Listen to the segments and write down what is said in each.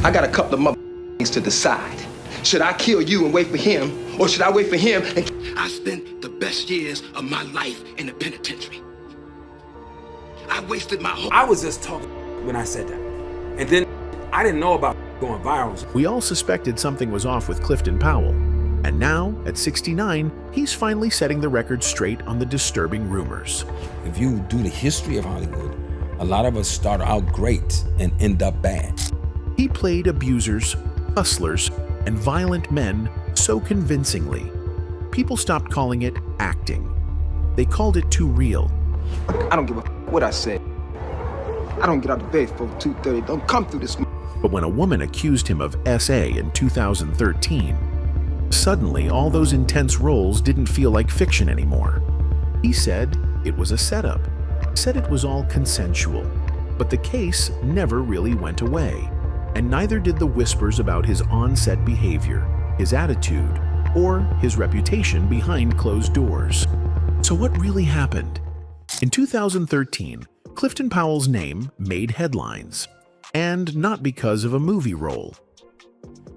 I got a couple of things to decide. Should I kill you and wait for him, or should I wait for him and... I spent the best years of my life in the penitentiary. I wasted my whole... I was just talking when I said that. And then I didn't know about going viral. We all suspected something was off with Clifton Powell. And now, at 69, he's finally setting the record straight on the disturbing rumors. If you do the history of Hollywood, a lot of us start out great and end up bad. He played abusers, hustlers, and violent men so convincingly. People stopped calling it acting. They called it too real. I don't give a what I say. I don't get out of bed for 2:30. Don't come through this. But when a woman accused him of SA in 2013, suddenly all those intense roles didn't feel like fiction anymore. He said it was a setup, said it was all consensual. But the case never really went away, and neither did the whispers about his on-set behavior, his attitude, or his reputation behind closed doors. So what really happened? In 2013, Clifton Powell's name made headlines, and not because of a movie role.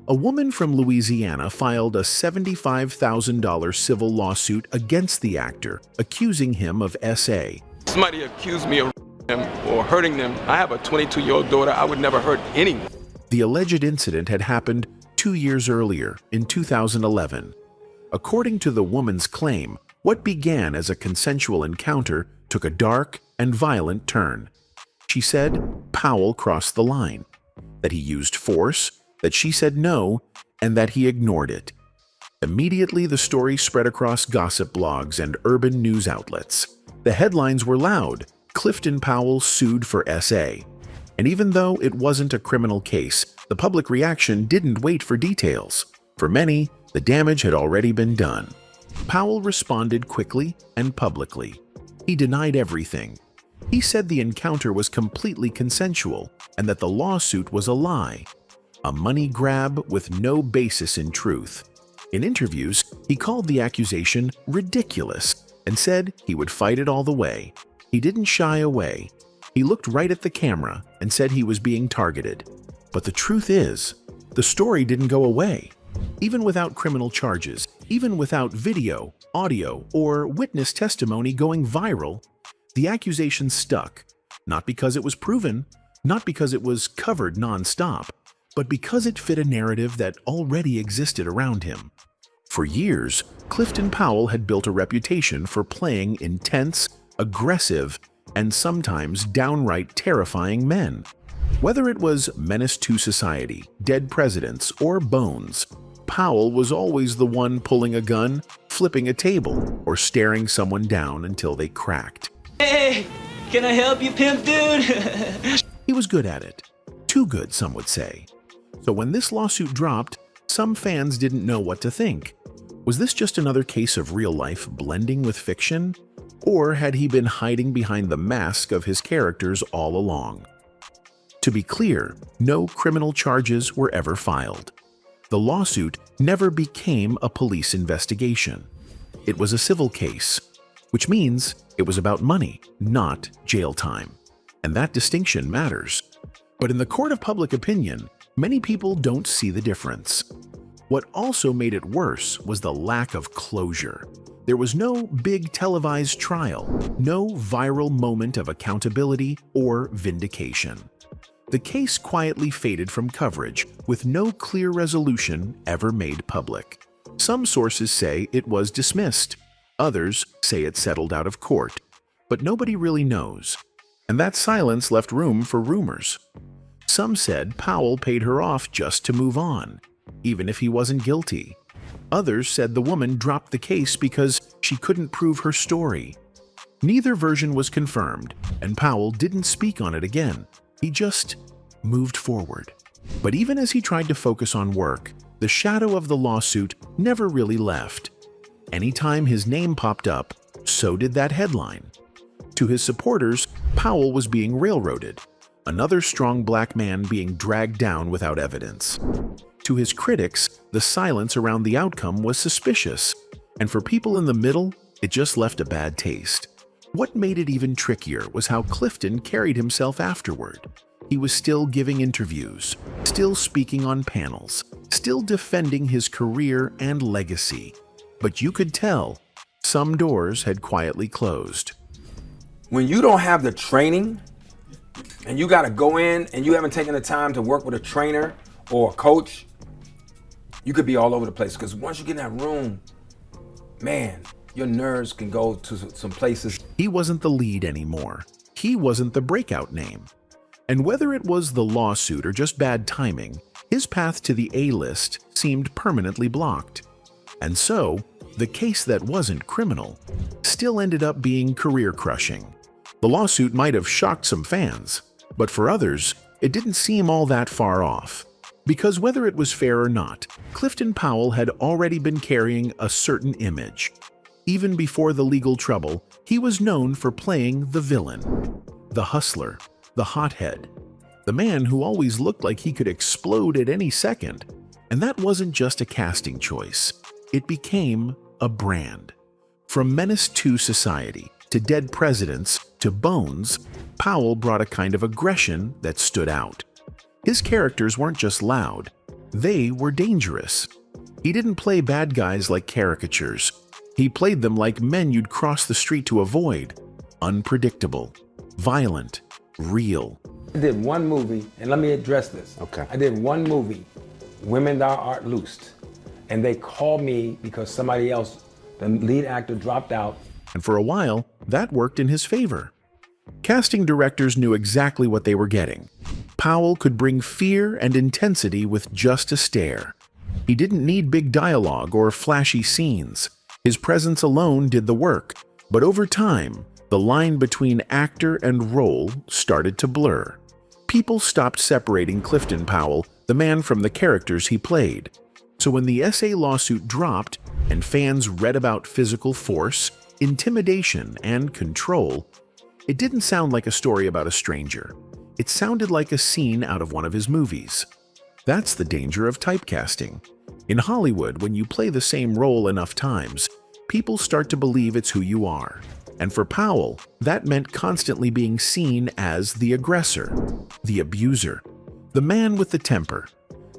A woman from Louisiana filed a $75,000 civil lawsuit against the actor, accusing him of SA. Somebody accused me of them or hurting them. I have a 22-year-old daughter. I would never hurt anyone. The alleged incident had happened 2 years earlier, in 2011. According to the woman's claim, what began as a consensual encounter took a dark and violent turn. She said Powell crossed the line, that he used force, that she said no, and that he ignored it. Immediately, the story spread across gossip blogs and urban news outlets. The headlines were loud. Clifton Powell sued for SA. And even though it wasn't a criminal case, the public reaction didn't wait for details. For many, the damage had already been done. Powell responded quickly and publicly. He denied everything. He said the encounter was completely consensual and that the lawsuit was a lie, a money grab with no basis in truth. In interviews, he called the accusation ridiculous and said he would fight it all the way. He didn't shy away. He looked right at the camera and said he was being targeted. But the truth is, the story didn't go away. Even without criminal charges, even without video, audio, or witness testimony going viral, the accusation stuck, not because it was proven, not because it was covered non-stop, but because it fit a narrative that already existed around him. For years, Clifton Powell had built a reputation for playing intense, aggressive, and sometimes downright terrifying men. Whether it was Menace to Society, Dead Presidents, or Bones, Powell was always the one pulling a gun, flipping a table, or staring someone down until they cracked. Hey, can I help you, pimp dude? He was good at it. Too good, some would say. So when this lawsuit dropped, some fans didn't know what to think. Was this just another case of real life blending with fiction? Or had he been hiding behind the mask of his characters all along? To be clear, no criminal charges were ever filed. The lawsuit never became a police investigation. It was a civil case, which means it was about money, not jail time. And that distinction matters. But in the court of public opinion, many people don't see the difference. What also made it worse was the lack of closure. There was no big televised trial, no viral moment of accountability or vindication. The case quietly faded from coverage, with no clear resolution ever made public. Some sources say it was dismissed. Others say it settled out of court. But nobody really knows. And that silence left room for rumors. Some said Powell paid her off just to move on, even if he wasn't guilty. Others said the woman dropped the case because she couldn't prove her story. Neither version was confirmed, and Powell didn't speak on it again. He just moved forward. But even as he tried to focus on work, the shadow of the lawsuit never really left. Anytime his name popped up, so did that headline. To his supporters, Powell was being railroaded, another strong black man being dragged down without evidence. To his critics, the silence around the outcome was suspicious, and for people in the middle, it just left a bad taste. What made it even trickier was how Clifton carried himself afterward. He was still giving interviews, still speaking on panels, still defending his career and legacy. But you could tell some doors had quietly closed. When you don't have the training and you got to go in and you haven't taken the time to work with a trainer or a coach, you could be all over the place. Because once you get in that room, man, your nerves can go to some places. He wasn't the lead anymore. He wasn't the breakout name. And whether it was the lawsuit or just bad timing, his path to the A-list seemed permanently blocked. And so, the case that wasn't criminal still ended up being career-crushing. The lawsuit might have shocked some fans, but for others, it didn't seem all that far off. Because whether it was fair or not, Clifton Powell had already been carrying a certain image. Even before the legal trouble, he was known for playing the villain, the hustler, the hothead, the man who always looked like he could explode at any second. And that wasn't just a casting choice. It became a brand. From menace to society, to dead presidents, to Bones, Powell brought a kind of aggression that stood out. His characters weren't just loud, they were dangerous. He didn't play bad guys like caricatures. He played them like men you'd cross the street to avoid. Unpredictable, violent, real. I did one movie, and let me address this. Okay. I did one movie, Women Thou Art Loosed, and they called me because somebody else, the lead actor, dropped out. And for a while, that worked in his favor. Casting directors knew exactly what they were getting. Powell could bring fear and intensity with just a stare. He didn't need big dialogue or flashy scenes. His presence alone did the work. But over time, the line between actor and role started to blur. People stopped separating Clifton Powell, the man, from the characters he played. So when the SA lawsuit dropped and fans read about physical force, intimidation, and control, it didn't sound like a story about a stranger. It sounded like a scene out of one of his movies. That's the danger of typecasting. In Hollywood, when you play the same role enough times, people start to believe it's who you are. And for Powell, that meant constantly being seen as the aggressor, the abuser, the man with the temper.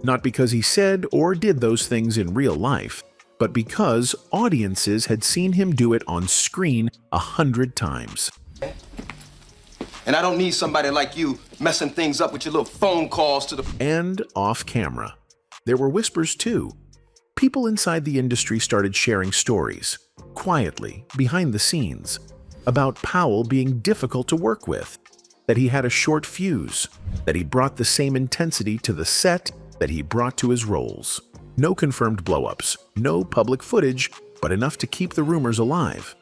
Not because he said or did those things in real life, but because audiences had seen him do it on screen 100 times. And I don't need somebody like you messing things up with your little phone calls to the... And off camera. There were whispers too. People inside the industry started sharing stories, quietly, behind the scenes, about Powell being difficult to work with, that he had a short fuse, that he brought the same intensity to the set that he brought to his roles. No confirmed blow-ups, no public footage, but enough to keep the rumors alive.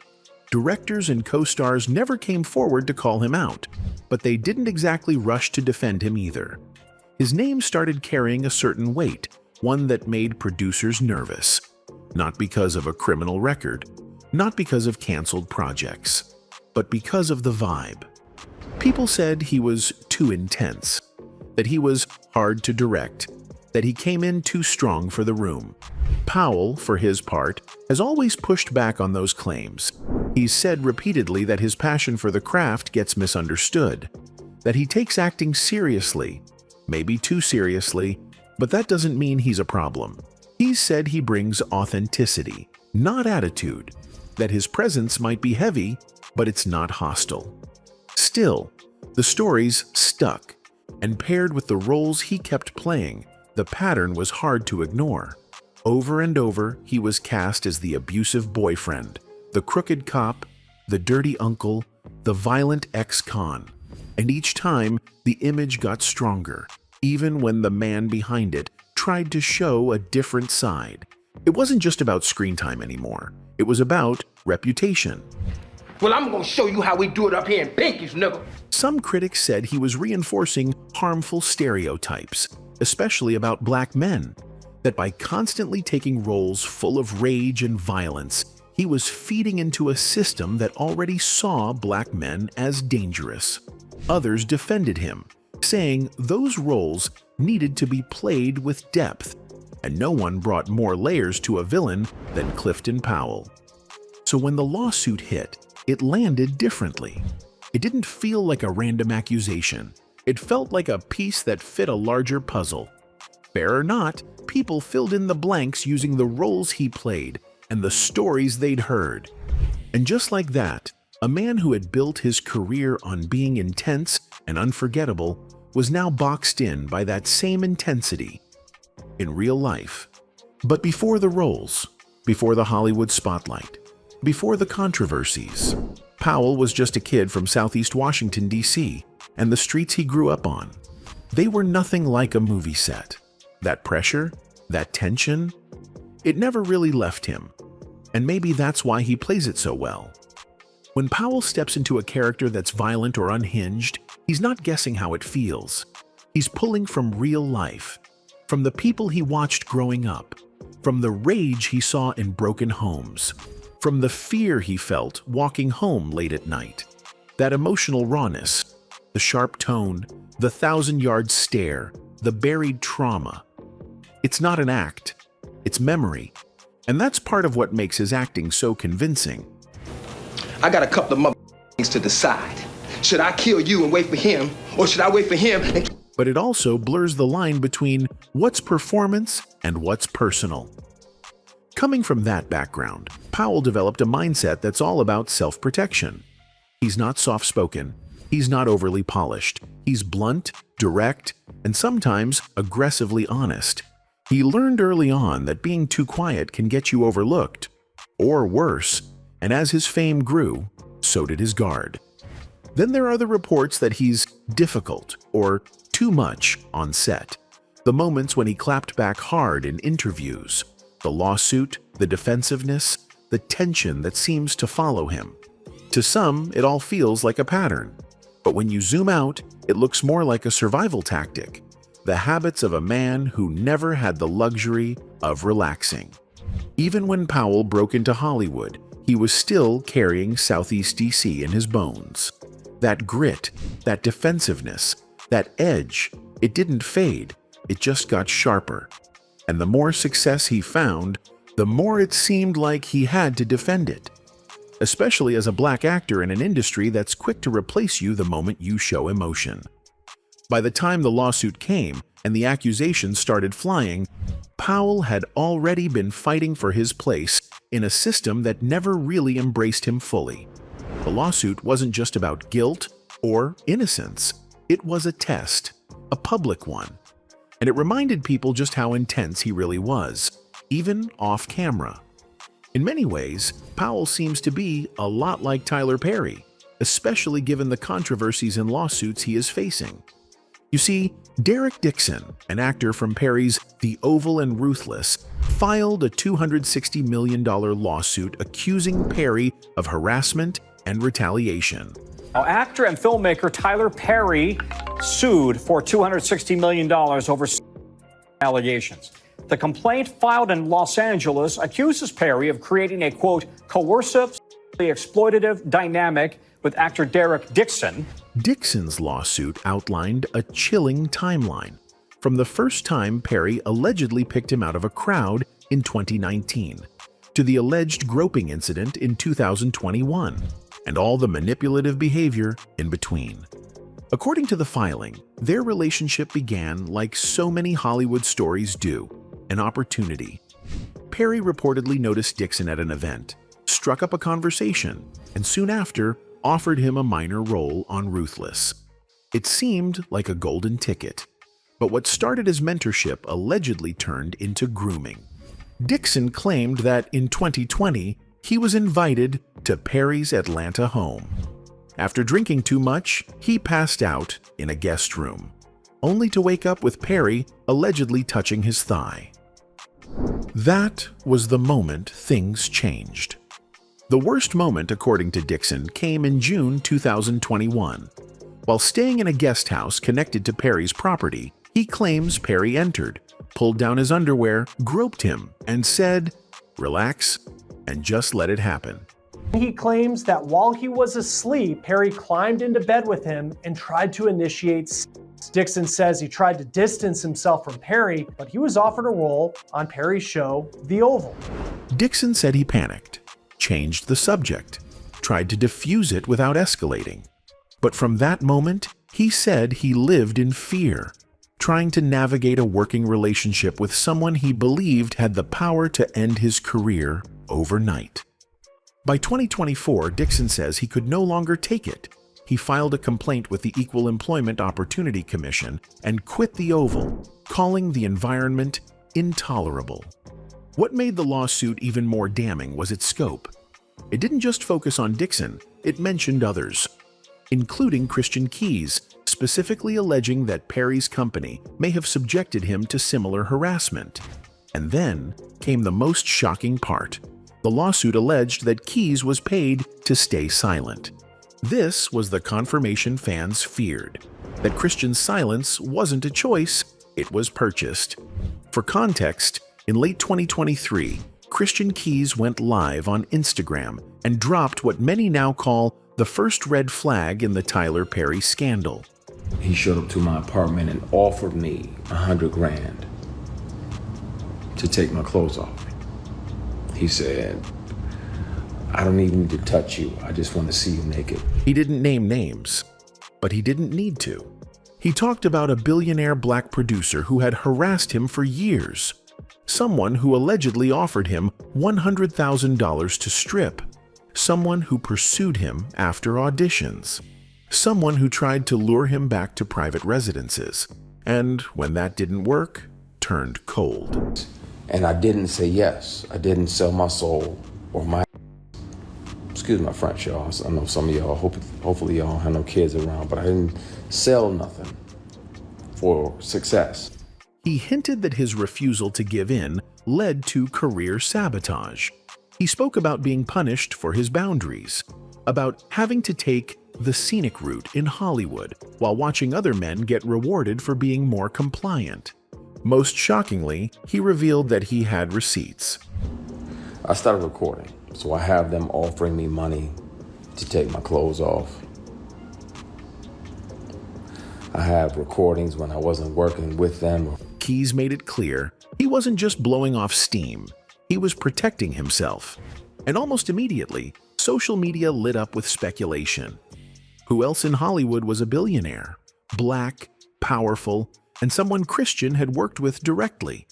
Directors and co-stars never came forward to call him out, but they didn't exactly rush to defend him either. His name started carrying a certain weight, one that made producers nervous. Not because of a criminal record, not because of canceled projects, but because of the vibe. People said he was too intense, that he was hard to direct, that he came in too strong for the room. Powell, for his part, has always pushed back on those claims. He's said repeatedly that his passion for the craft gets misunderstood, that he takes acting seriously, maybe too seriously, but that doesn't mean he's a problem. He's said he brings authenticity, not attitude, that his presence might be heavy, but it's not hostile. Still, the stories stuck, and paired with the roles he kept playing, the pattern was hard to ignore. Over and over, he was cast as the abusive boyfriend, the crooked cop, the dirty uncle, the violent ex-con. And each time, the image got stronger, even when the man behind it tried to show a different side. It wasn't just about screen time anymore. It was about reputation. Well, I'm gonna show you how we do it up here in Pinky's, nigga. Some critics said he was reinforcing harmful stereotypes, especially about black men, that by constantly taking roles full of rage and violence, he was feeding into a system that already saw black men as dangerous. Others defended him, saying those roles needed to be played with depth, and no one brought more layers to a villain than Clifton Powell. So when the lawsuit hit, it landed differently. It didn't feel like a random accusation. It felt like a piece that fit a larger puzzle. Fair or not, people filled in the blanks using the roles he played and the stories they'd heard. And just like that, a man who had built his career on being intense and unforgettable was now boxed in by that same intensity in real life. But before the roles, before the Hollywood spotlight, before the controversies, Powell was just a kid from Southeast Washington, D.C., and the streets he grew up on. They were nothing like a movie set. That pressure, that tension, it never really left him. And maybe that's why he plays it so well. When Powell steps into a character that's violent or unhinged, he's not guessing how it feels. He's pulling from real life, from the people he watched growing up, from the rage he saw in broken homes, from the fear he felt walking home late at night. That emotional rawness, the sharp tone, the 1,000-yard stare, the buried trauma. It's not an act, it's memory. And that's part of what makes his acting so convincing. I got a couple of mother things to decide. Should I kill you and wait for him, or should I wait for him and... But it also blurs the line between what's performance and what's personal. Coming from that background, Powell developed a mindset that's all about self-protection. He's not soft-spoken, he's not overly polished, he's blunt, direct, and sometimes aggressively honest. He learned early on that being too quiet can get you overlooked, or worse, and as his fame grew, so did his guard. Then there are the reports that he's difficult or too much on set. The moments when he clapped back hard in interviews, the lawsuit, the defensiveness, the tension that seems to follow him. To some, it all feels like a pattern. But when you zoom out, it looks more like a survival tactic. The habits of a man who never had the luxury of relaxing. Even when Powell broke into Hollywood, he was still carrying Southeast DC in his bones. That grit, that defensiveness, that edge, it didn't fade, it just got sharper. And the more success he found, the more it seemed like he had to defend it. Especially as a black actor in an industry that's quick to replace you the moment you show emotion. By the time the lawsuit came and the accusations started flying, Powell had already been fighting for his place in a system that never really embraced him fully. The lawsuit wasn't just about guilt or innocence. It was a test, a public one. And it reminded people just how intense he really was, even off camera. In many ways, Powell seems to be a lot like Tyler Perry, especially given the controversies and lawsuits he is facing. You see, Derek Dixon, an actor from Perry's The Oval and Ruthless, filed a $260 million lawsuit accusing Perry of harassment and retaliation. Now, actor and filmmaker Tyler Perry sued for $260 million over allegations. The complaint filed in Los Angeles accuses Perry of creating a, quote, coercive, exploitative dynamic with actor Derek Dixon. Dixon's lawsuit outlined a chilling timeline, from the first time Perry allegedly picked him out of a crowd in 2019, to the alleged groping incident in 2021, and all the manipulative behavior in between. According to the filing, their relationship began like so many Hollywood stories do, an opportunity. Perry reportedly noticed Dixon at an event, struck up a conversation, and soon after, offered him a minor role on Ruthless. It seemed like a golden ticket, but what started as mentorship allegedly turned into grooming. Dixon claimed that in 2020, he was invited to Perry's Atlanta home. After drinking too much, he passed out in a guest room, only to wake up with Perry allegedly touching his thigh. That was the moment things changed. The worst moment, according to Dixon, came in June 2021. While staying in a guest house connected to Perry's property, he claims Perry entered, pulled down his underwear, groped him, and said, "Relax, and just let it happen." He claims that while he was asleep, Perry climbed into bed with him and tried to initiate sex. Dixon says he tried to distance himself from Perry, but he was offered a role on Perry's show, The Oval. Dixon said he panicked, changed the subject, tried to diffuse it without escalating. But from that moment, He said he lived in fear, trying to navigate a working relationship with someone he believed had the power to end his career overnight. By 2024, Dixon says he could no longer take it. He filed a complaint with the Equal Employment Opportunity Commission and quit the Oval, calling the environment intolerable. What made the lawsuit even more damning was its scope. It didn't just focus on Dixon, it mentioned others, including Christian Keyes, specifically alleging that Perry's company may have subjected him to similar harassment. And then came the most shocking part. The lawsuit alleged that Keyes was paid to stay silent. This was the confirmation fans feared, that Christian's silence wasn't a choice, it was purchased. For context, in late 2023, Christian Keyes went live on Instagram and dropped what many now call the first red flag in the Tyler Perry scandal. He showed up to my apartment and offered me $100 grand to take my clothes off. He said, "I don't even need to touch you. I just want to see you naked." He didn't name names, but he didn't need to. He talked about a billionaire black producer who had harassed him for years, someone who allegedly offered him $100,000 to strip, someone who pursued him after auditions, someone who tried to lure him back to private residences, and when that didn't work, turned cold. And I didn't say yes. I didn't sell my soul or my... Excuse my French, y'all. I know some of y'all, hopefully y'all don't have no kids around, but I didn't sell nothing for success. He hinted that his refusal to give in led to career sabotage. He spoke about being punished for his boundaries, about having to take the scenic route in Hollywood while watching other men get rewarded for being more compliant. Most shockingly, he revealed that he had receipts. I started recording, so I have them offering me money to take my clothes off. I have recordings when I wasn't working with them. Keyes made it clear he wasn't just blowing off steam, he was protecting himself. And almost immediately, social media lit up with speculation. Who else in Hollywood was a billionaire, black, powerful, and someone Christian had worked with directly?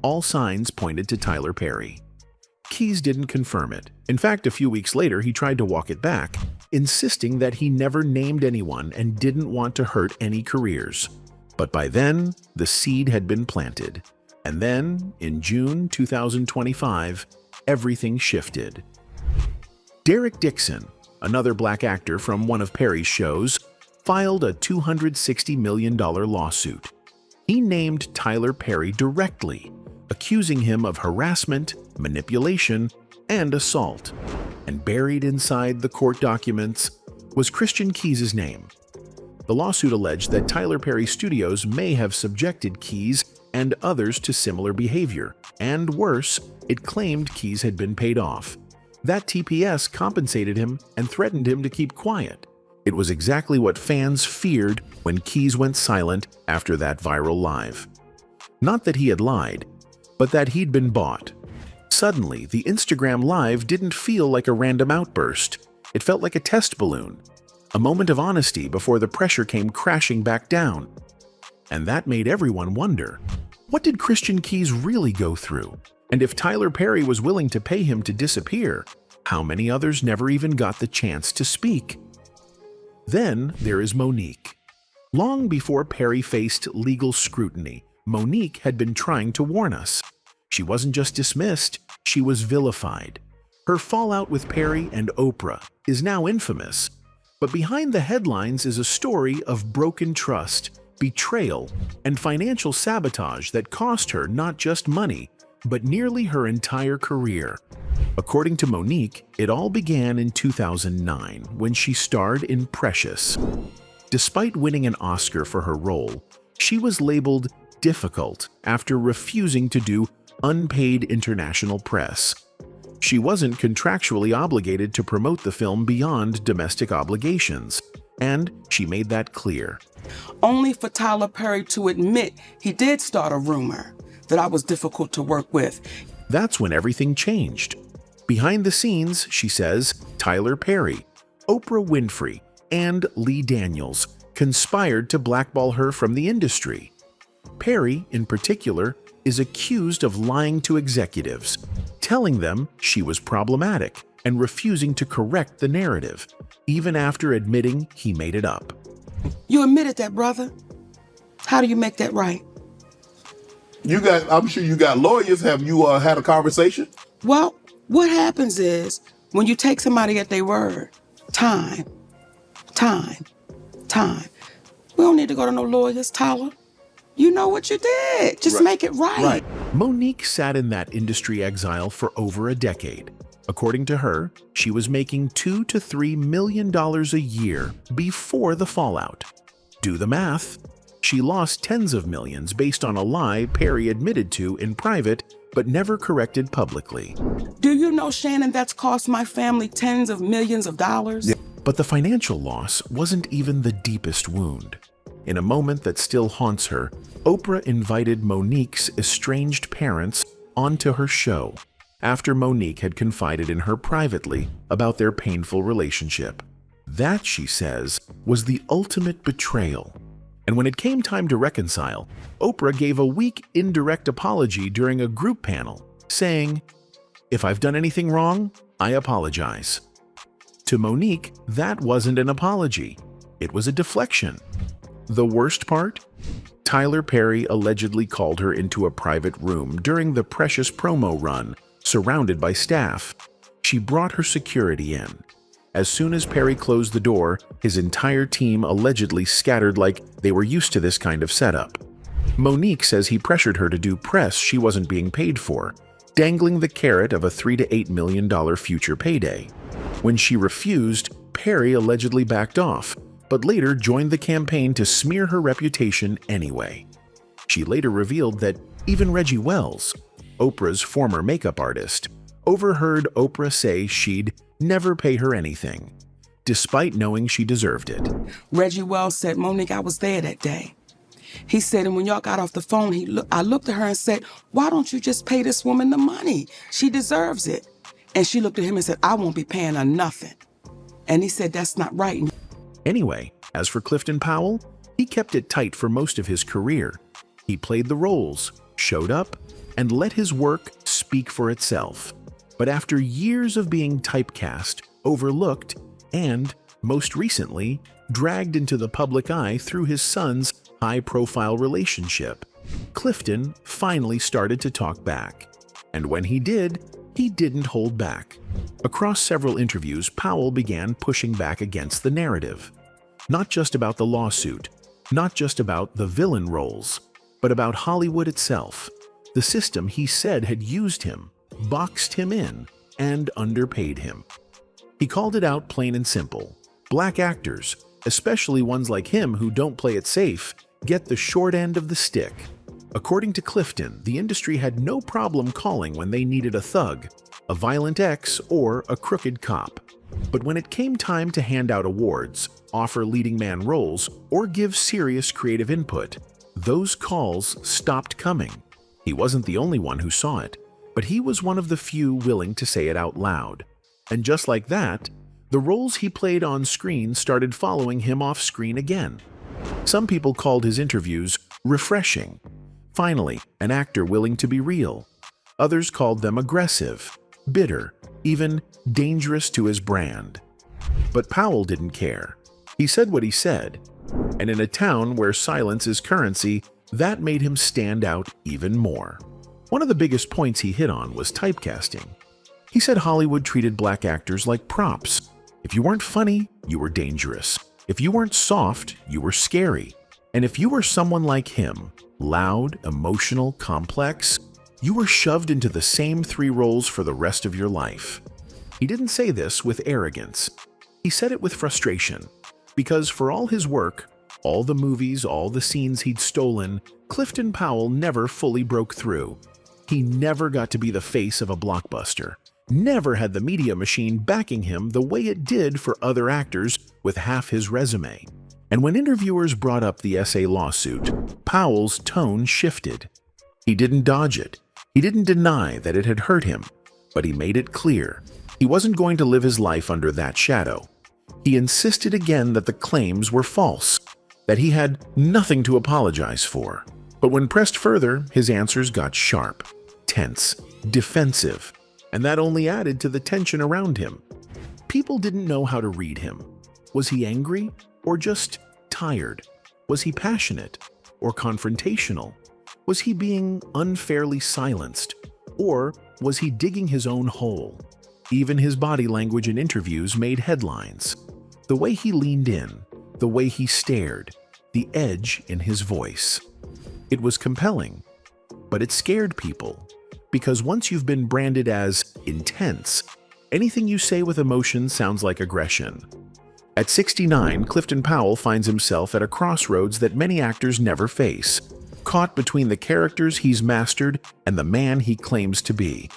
All signs pointed to Tyler Perry. Keyes didn't confirm it. In fact, a few weeks later, he tried to walk it back, insisting that he never named anyone and didn't want to hurt any careers. But by then, the seed had been planted. And then, in June 2025, everything shifted. Derek Dixon, another black actor from one of Perry's shows, filed a $260 million lawsuit. He named Tyler Perry directly, accusing him of harassment, manipulation, and assault. And buried inside the court documents was Christian Keyes' name. The lawsuit alleged that Tyler Perry Studios may have subjected Keyes and others to similar behavior, and worse, it claimed Keyes had been paid off. That TPS compensated him and threatened him to keep quiet. It was exactly what fans feared when Keyes went silent after that viral live. Not that he had lied, but that he'd been bought. Suddenly, the Instagram Live didn't feel like a random outburst. It felt like a test balloon, a moment of honesty before the pressure came crashing back down. And that made everyone wonder, what did Christian Keyes really go through? And if Tyler Perry was willing to pay him to disappear, how many others never even got the chance to speak? Then there is Monique. Long before Perry faced legal scrutiny, Monique had been trying to warn us. She wasn't just dismissed, she was vilified. Her fallout with Perry and Oprah is now infamous. But behind the headlines is a story of broken trust, betrayal, and financial sabotage that cost her not just money, but nearly her entire career. According to Monique, it all began in 2009 when she starred in Precious. Despite winning an Oscar for her role, she was labeled difficult after refusing to do unpaid international press. She wasn't contractually obligated to promote the film beyond domestic obligations, and she made that clear. Only for Tyler Perry to admit he did start a rumor that I was difficult to work with. That's when everything changed. Behind the scenes, she says, Tyler Perry, Oprah Winfrey, and Lee Daniels conspired to blackball her from the industry. Perry, in particular, is accused of lying to executives, telling them she was problematic and refusing to correct the narrative, even after admitting he made it up. You admitted that, brother. How do you make that right? I'm sure you got lawyers. Have you had a conversation? Well, what happens is when you take somebody at their word, time. We don't need to go to no lawyers, Tyler. You know what you did. Just make it right. Monique sat in that industry exile for over a decade. According to her, she was making $2 to $3 million a year before the fallout. Do the math. She lost tens of millions based on a lie Perry admitted to in private but never corrected publicly. Do you know, Shannon, that's cost my family tens of millions of dollars? Yeah. But the financial loss wasn't even the deepest wound. In a moment that still haunts her, Oprah invited Monique's estranged parents onto her show after Monique had confided in her privately about their painful relationship. That, she says, was the ultimate betrayal. And when it came time to reconcile, Oprah gave a weak, indirect apology during a group panel, saying, "If I've done anything wrong, I apologize." To Monique, that wasn't an apology. It was a deflection. The worst part? Tyler Perry allegedly called her into a private room during the Precious promo run, surrounded by staff. She brought her security in. As soon as Perry closed the door, his entire team allegedly scattered like they were used to this kind of setup. Monique says he pressured her to do press she wasn't being paid for, dangling the carrot of a $3 to $8 million future payday. When she refused, Perry allegedly backed off, but later joined the campaign to smear her reputation anyway. She later revealed that even Reggie Wells, Oprah's former makeup artist, overheard Oprah say she'd never pay her anything, despite knowing she deserved it. Reggie Wells said, "Monique, I was there that day." He said, and when y'all got off the phone, I looked at her and said, "Why don't you just pay this woman the money? She deserves it." And she looked at him and said, "I won't be paying her nothing." And he said, "That's not right." Anyway, as for Clifton Powell, he kept it tight for most of his career. He played the roles, showed up, and let his work speak for itself. But after years of being typecast, overlooked, and, most recently, dragged into the public eye through his son's high-profile relationship, Clifton finally started to talk back. And when he did, he didn't hold back. Across several interviews, Powell began pushing back against the narrative. Not just about the lawsuit, not just about the villain roles, but about Hollywood itself, the system he said had used him, boxed him in, and underpaid him. He called it out plain and simple. Black actors, especially ones like him who don't play it safe, get the short end of the stick. According to Clifton, the industry had no problem calling when they needed a thug, a violent ex, or a crooked cop. But when it came time to hand out awards, offer leading man roles, or give serious creative input, those calls stopped coming. He wasn't the only one who saw it, but he was one of the few willing to say it out loud. And just like that, the roles he played on screen started following him off screen again. Some people called his interviews refreshing. Finally, an actor willing to be real. Others called them aggressive, bitter, even dangerous to his brand. But Powell didn't care. He said what he said. And in a town where silence is currency, that made him stand out even more. One of the biggest points he hit on was typecasting. He said Hollywood treated black actors like props. If you weren't funny, you were dangerous. If you weren't soft, you were scary. And if you were someone like him, loud, emotional, complex, you were shoved into the same 3 roles for the rest of your life. He didn't say this with arrogance. He said it with frustration. Because for all his work, all the movies, all the scenes he'd stolen, Clifton Powell never fully broke through. He never got to be the face of a blockbuster. Never had the media machine backing him the way it did for other actors with half his resume. And when interviewers brought up the SA lawsuit, Powell's tone shifted. He didn't dodge it. He didn't deny that it had hurt him, but he made it clear he wasn't going to live his life under that shadow. He insisted again that the claims were false, that he had nothing to apologize for. But when pressed further, his answers got sharp, tense, defensive, and that only added to the tension around him. People didn't know how to read him. Was he angry or just tired? Was he passionate or confrontational? Was he being unfairly silenced, or was he digging his own hole? Even his body language in interviews made headlines. The way he leaned in, the way he stared, the edge in his voice. It was compelling, but it scared people, because once you've been branded as intense, anything you say with emotion sounds like aggression. At 69, Clifton Powell finds himself at a crossroads that many actors never face, caught between the characters he's mastered and the man he claims to be.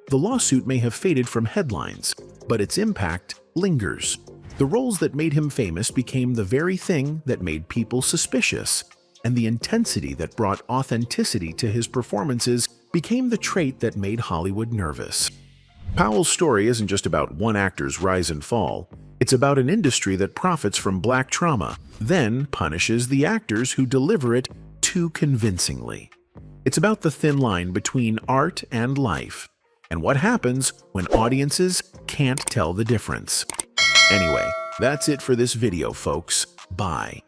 The lawsuit may have faded from headlines, but its impact lingers. The roles that made him famous became the very thing that made people suspicious, and the intensity that brought authenticity to his performances became the trait that made Hollywood nervous. Powell's story isn't just about one actor's rise and fall. It's about an industry that profits from black trauma, then punishes the actors who deliver it too convincingly. It's about the thin line between art and life, and what happens when audiences can't tell the difference. Anyway, that's it for this video, folks. Bye.